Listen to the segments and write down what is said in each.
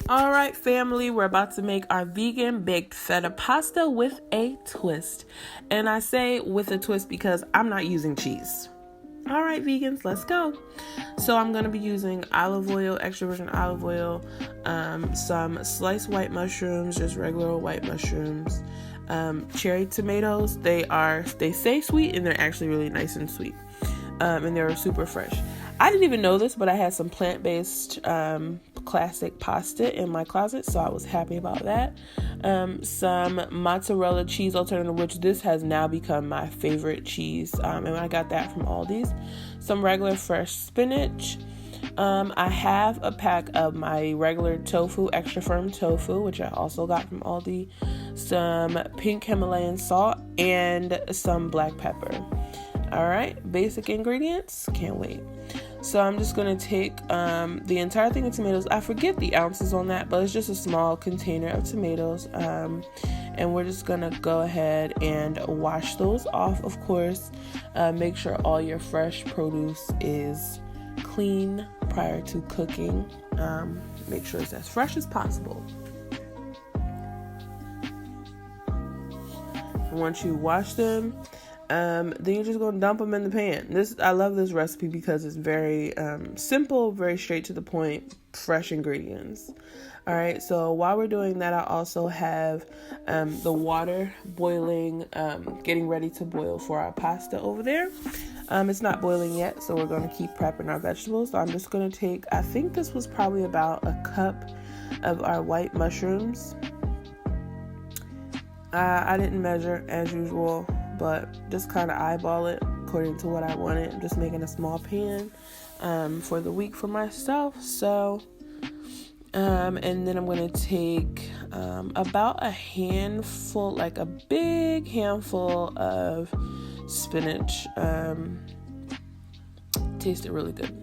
All right, family, we're about to make our vegan baked feta pasta with a twist. And I say with a twist because I'm not using cheese. All right, vegans, let's go. So I'm going to be using olive oil, extra virgin olive oil, some sliced white mushrooms, just regular white mushrooms, cherry tomatoes. They say sweet, and they're actually really nice and sweet. And they're super fresh. I didn't even know this, but I had some plant-based classic pasta in my closet, so I was happy about that. Some mozzarella cheese alternative, which this has now become my favorite cheese, and I got that from Aldi's. Some regular fresh spinach. I have a pack of my regular tofu, extra firm tofu, which I also got from Aldi. Some pink Himalayan salt and some black pepper. All right, basic ingredients. Can't wait. So I'm just going to take the entire thing of tomatoes. I forget the ounces on that, but it's just a small container of tomatoes. And we're just going to go ahead and wash those off, of course. Make sure all your fresh produce is clean prior to cooking. Make sure it's as fresh as possible. Once you wash them, then you're just going to dump them in the pan. I love this recipe because it's very simple, very straight to the point, fresh ingredients. All right, so while we're doing that, I also have the water boiling, getting ready to boil for our pasta over there. It's not boiling yet, so we're going to keep prepping our vegetables. So I'm just going to take, I think this was probably about a cup of our white mushrooms. I didn't measure as usual, but just kind of eyeball it according to what I wanted. I'm just making a small pan for the week for myself. So, and then I'm going to take about a handful, like a big handful of spinach. Tasted really good.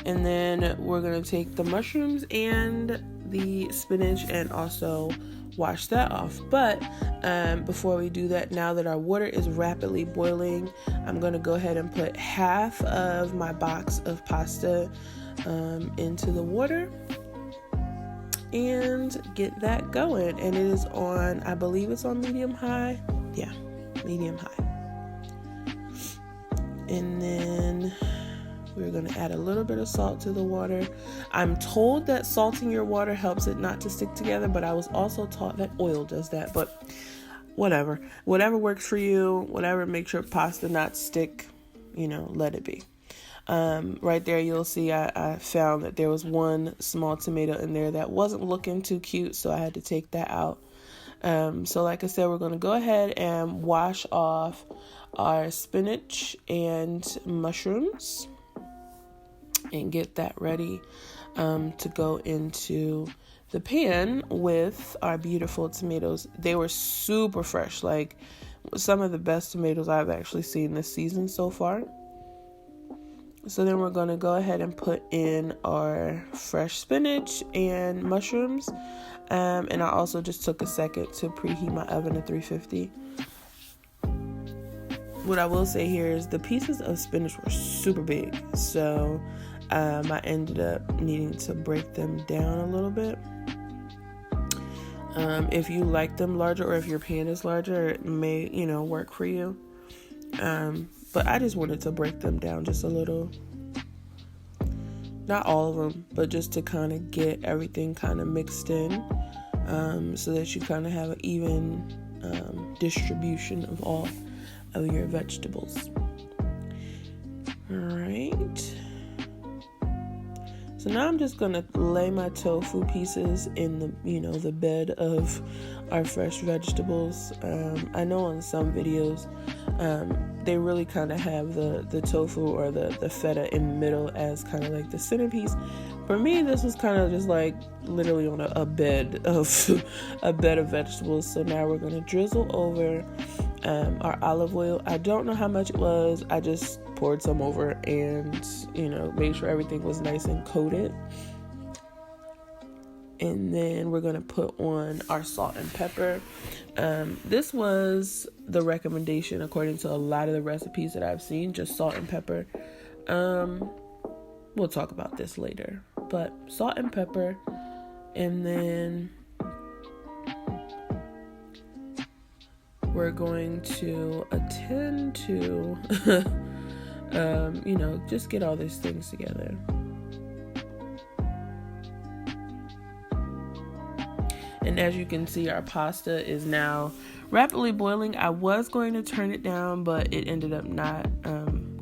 And then we're going to take the mushrooms and the spinach and also wash that off. But before we do that, now that our water is rapidly boiling, I'm going to go ahead and put half of my box of pasta into the water and get that going. And it is on, I believe it's on medium high. Yeah, medium high. And then we're going to add a little bit of salt to the water. I'm told that salting your water helps it not to stick together, but I was also taught that oil does that. But whatever works for you, whatever makes your pasta not stick, let it be. Right there, you'll see I found that there was one small tomato in there that wasn't looking too cute, so I had to take that out. So like I said, we're going to go ahead and wash off our spinach and mushrooms and get that ready to go into the pan with our beautiful tomatoes. They were super fresh, like some of the best tomatoes I've actually seen this season so far. So then we're going to go ahead and put in our fresh spinach and mushrooms. And I also just took a second to preheat my oven to 350. What I will say here is the pieces of spinach were super big. So I ended up needing to break them down a little bit. If you like them larger or if your pan is larger, it may, work for you. But I just wanted to break them down just a little. Not all of them, but just to kind of get everything kind of mixed in, so that you kind of have an even distribution of all of your vegetables. All right. So now I'm just going to lay my tofu pieces in the, the bed of our fresh vegetables. I know on some videos, they really kind of have the tofu or the feta in the middle as kind of like the centerpiece. For me, this was kind of just like literally on a bed of vegetables. So now we're going to drizzle over our olive oil. I don't know how much it was. I just poured some over and, made sure everything was nice and coated. And then we're going to put on our salt and pepper. This was the recommendation according to a lot of the recipes that I've seen, just salt and pepper. We'll talk about this later. but salt and pepper. And then we're going to attend to, just get all these things together. And as you can see, our pasta is now rapidly boiling. I was going to turn it down, but it ended up not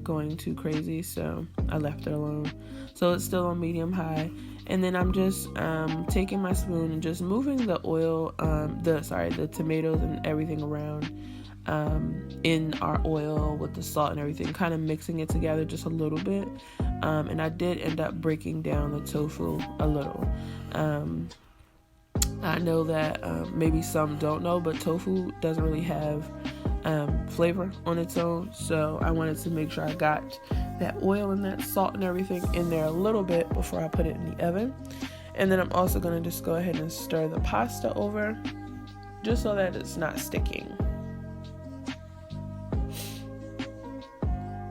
going too crazy, so I left it alone. So it's still on medium high. And then I'm just taking my spoon and just moving the oil, the tomatoes and everything around in our oil with the salt and everything, kind of mixing it together just a little bit. And I did end up breaking down the tofu a little. I know that maybe some don't know, but tofu doesn't really have flavor on its own. So I wanted to make sure I got that oil and that salt and everything in there a little bit before I put it in the oven. And then I'm also going to just go ahead and stir the pasta over just so that it's not sticking.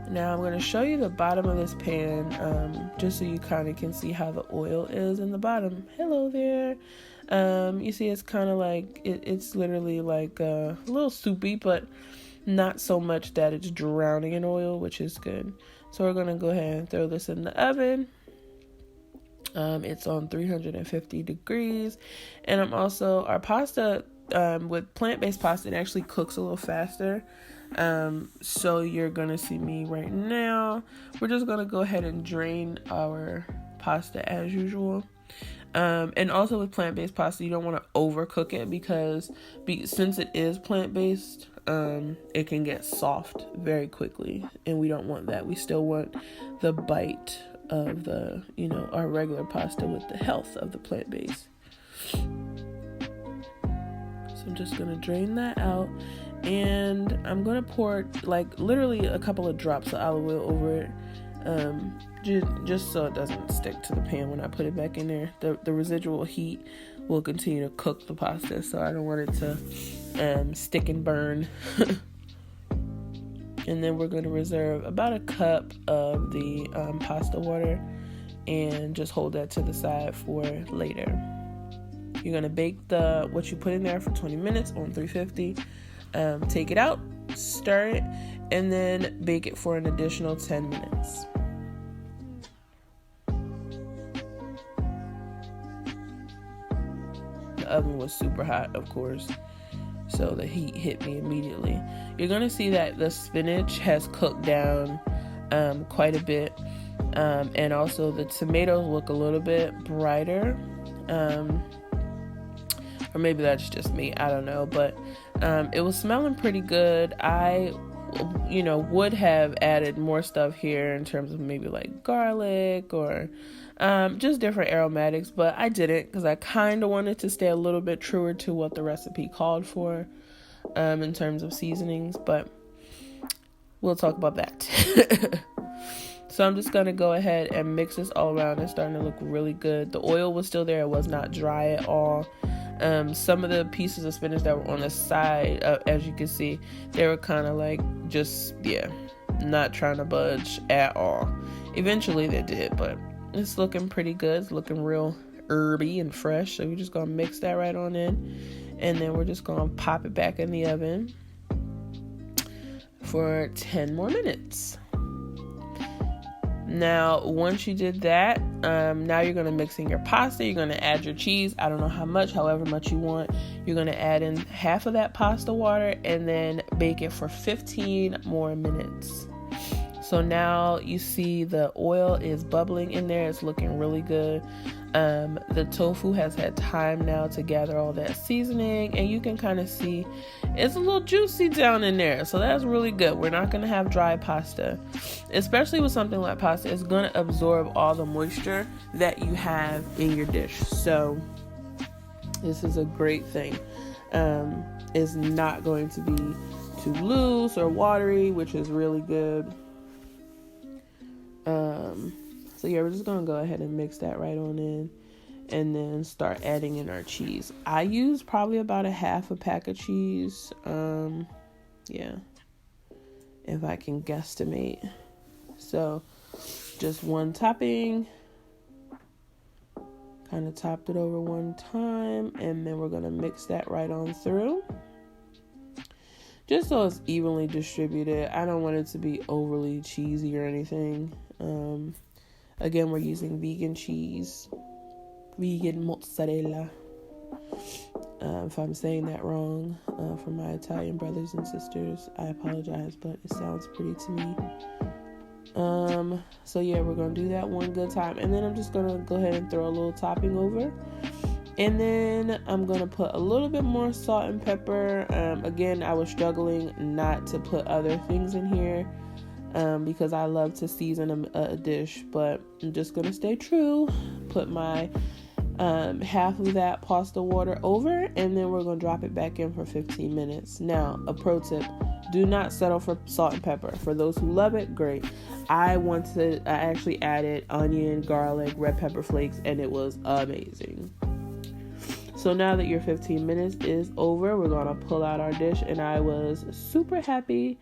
Now I'm going to show you the bottom of this pan just so you kind of can see how the oil is in the bottom. Hello there. You see it's kind of like, it's literally like a little soupy, but not so much that it's drowning in oil, which is good. So we're going to go ahead and throw this in the oven. It's on 350 degrees. And our pasta, with plant-based pasta, it actually cooks a little faster. So you're going to see me right now. We're just going to go ahead and drain our pasta as usual. And also with plant-based pasta, you don't want to overcook it because since it is plant-based, it can get soft very quickly, and we don't want that. We still want the bite of the, our regular pasta with the health of the plant-based. So I'm just going to drain that out, and I'm going to pour like literally a couple of drops of olive oil over it. Just so it doesn't stick to the pan when I put it back in there. The residual heat will continue to cook the pasta, so I don't want it to stick and burn. And then we're going to reserve about a cup of the pasta water and just hold that to the side for later. You're going to bake what you put in there for 20 minutes on 350. Take it out, stir it, and then bake it for an additional 10 minutes. The oven was super hot, of course, so the heat hit me immediately. You're going to see that the spinach has cooked down quite a bit, and also the tomatoes look a little bit brighter, or maybe that's just me, I don't know, but it was smelling pretty good. I would have added more stuff here in terms of maybe like garlic or just different aromatics, but I didn't because I kind of wanted to stay a little bit truer to what the recipe called for in terms of seasonings, but we'll talk about that. So I'm just going to go ahead and mix this all around. It's starting to look really good. The oil was still there. It was not dry at all. Some of the pieces of spinach that were on the side, as you can see, they were kind of like not trying to budge at all. Eventually they did, but it's looking pretty good. It's looking real herby and fresh. So we're just going to mix that right on in. And then we're just going to pop it back in the oven for 10 more minutes. Now, once you did that, now you're going to mix in your pasta. You're going to add your cheese. I don't know how much, however much you want. You're going to add in half of that pasta water and then bake it for 15 more minutes. So now you see the oil is bubbling in there. It's looking really good. The tofu has had time now to gather all that seasoning, and you can kind of see it's a little juicy down in there. So that's really good. We're not going to have dry pasta, especially with something like pasta. It's going to absorb all the moisture that you have in your dish. So this is a great thing. It's not going to be too loose or watery, which is really good. So yeah, we're just going to go ahead and mix that right on in and then start adding in our cheese. I use probably about a half a pack of cheese. If I can guesstimate. So just one topping. Kind of topped it over one time, and then we're going to mix that right on through. Just so it's evenly distributed. I don't want it to be overly cheesy or anything. Again, we're using vegan cheese, vegan mozzarella. If I'm saying that wrong, for my Italian brothers and sisters, I apologize, but it sounds pretty to me. So yeah, we're going to do that one good time. And then I'm just going to go ahead and throw a little topping over. And then I'm going to put a little bit more salt and pepper. Again, I was struggling not to put other things in here because I love to season a dish. But I'm just going to stay true. Put my half of that pasta water over. And then we're going to drop it back in for 15 minutes. Now, a pro tip. Do not settle for salt and pepper. For those who love it, great. I actually added onion, garlic, red pepper flakes, and it was amazing. So now that your 15 minutes is over, we're going to pull out our dish, and I was super happy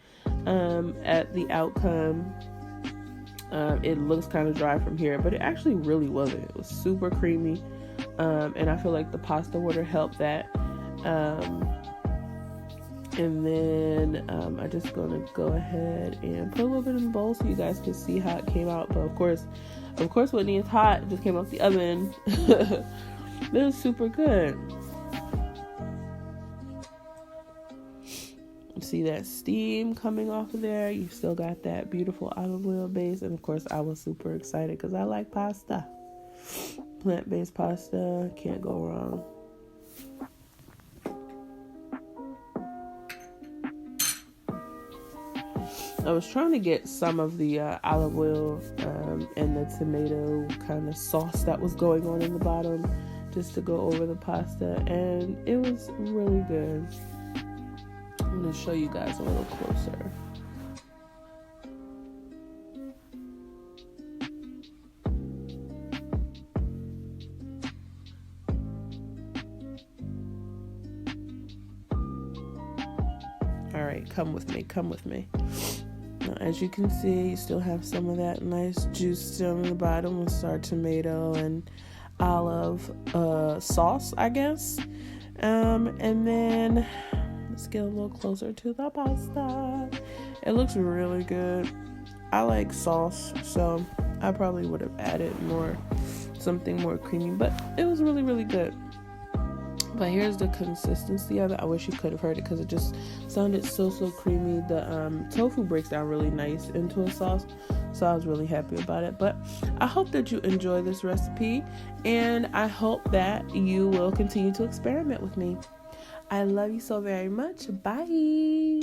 at the outcome. It looks kind of dry from here, but it actually really wasn't. It was super creamy, and I feel like the pasta water helped that. And then I'm just going to go ahead and put a little bit in the bowl so you guys can see how it came out. But of course, Whitney, it's hot. It just came out the oven. It was super good. You see that steam coming off of there. You still got that beautiful olive oil base. And of course, I was super excited because I like pasta. Plant-based pasta. Can't go wrong. I was trying to get some of the olive oil and the tomato kind of sauce that was going on in the bottom just to go over the pasta, and it was really good. I'm going to show you guys a little closer. All right, come with me. Now, as you can see, you still have some of that nice juice still in the bottom with our tomato and olive sauce, I guess. And then let's get a little closer to the pasta. It looks really good. I like sauce, so I probably would have added something more creamy, but it was really, really good. But here's the consistency of it. I wish you could have heard it because it just sounded so creamy. The tofu breaks down really nice into a sauce, so I was really happy about it. But I hope that you enjoy this recipe, and I hope that you will continue to experiment with me. I love you so very much. Bye.